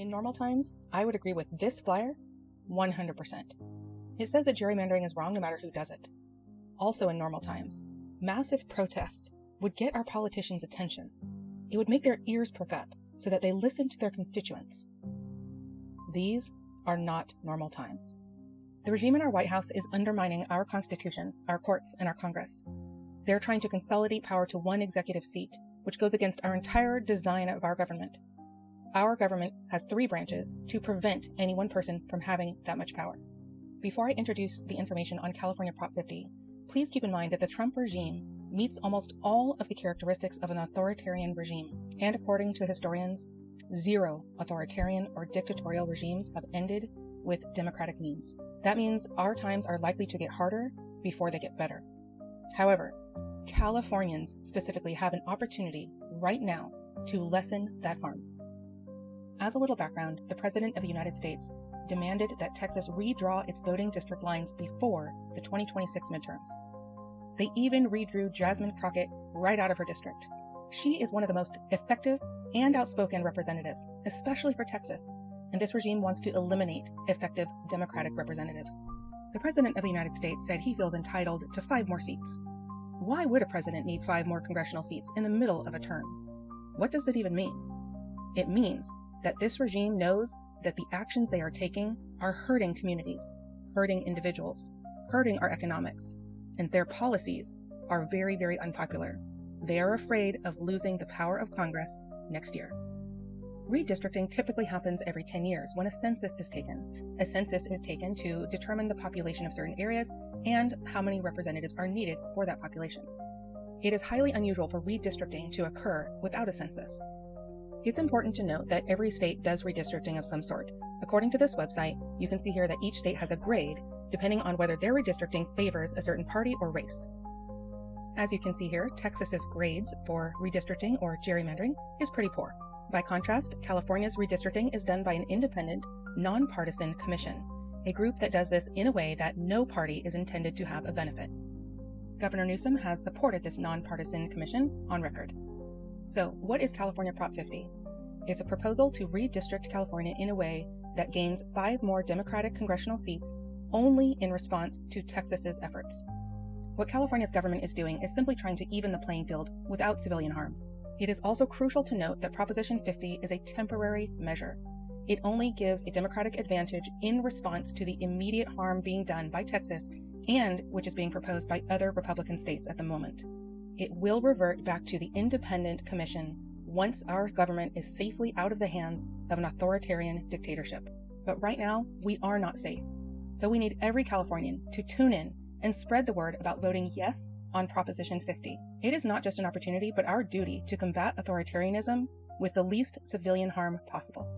In normal times, I would agree with this flyer 100%. It says that gerrymandering is wrong no matter who does it. Also in normal times, massive protests would get our politicians' attention. It would make their ears perk up so that they listen to their constituents. These are not normal times. The regime in our White House is undermining our Constitution, our courts, and our Congress. They're trying to consolidate power to one executive seat, which goes against our entire design of our government. Our government has 3 branches to prevent any one person from having that much power. Before I introduce the information on California Prop 50, please keep in mind that the Trump regime meets almost all of the characteristics of an authoritarian regime, and according to historians, 0 authoritarian or dictatorial regimes have ended with democratic means. That means our times are likely to get harder before they get better. However, Californians specifically have an opportunity right now to lessen that harm. As a little background, the President of the United States demanded that Texas redraw its voting district lines before the 2026 midterms. They even redrew Jasmine Crockett right out of her district. She is one of the most effective and outspoken representatives, especially for Texas, and this regime wants to eliminate effective Democratic representatives. The President of the United States said he feels entitled to 5 more seats. Why would a president need 5 more congressional seats in the middle of a term? What does it even mean? It means that this regime knows that the actions they are taking are hurting communities, hurting individuals, hurting our economics, and their policies are very, very unpopular. They are afraid of losing the power of Congress next year. Redistricting typically happens every 10 years when a census is taken. A census is taken to determine the population of certain areas and how many representatives are needed for that population. It is highly unusual for redistricting to occur without a census. It's important to note that every state does redistricting of some sort. According to this website, you can see here that each state has a grade depending on whether their redistricting favors a certain party or race. As you can see here, Texas's grades for redistricting or gerrymandering is pretty poor. By contrast, California's redistricting is done by an independent, nonpartisan commission, a group that does this in a way that no party is intended to have a benefit. Governor Newsom has supported this nonpartisan commission on record. So, what is California Prop 50? It's a proposal to redistrict California in a way that gains 5 more Democratic congressional seats only in response to Texas's efforts. What California's government is doing is simply trying to even the playing field without civilian harm. It is also crucial to note that Proposition 50 is a temporary measure. It only gives a Democratic advantage in response to the immediate harm being done by Texas and which is being proposed by other Republican states at the moment. It will revert back to the independent commission once our government is safely out of the hands of an authoritarian dictatorship. But right now, we are not safe. So we need every Californian to tune in and spread the word about voting yes on Proposition 50. It is not just an opportunity, but our duty to combat authoritarianism with the least civilian harm possible.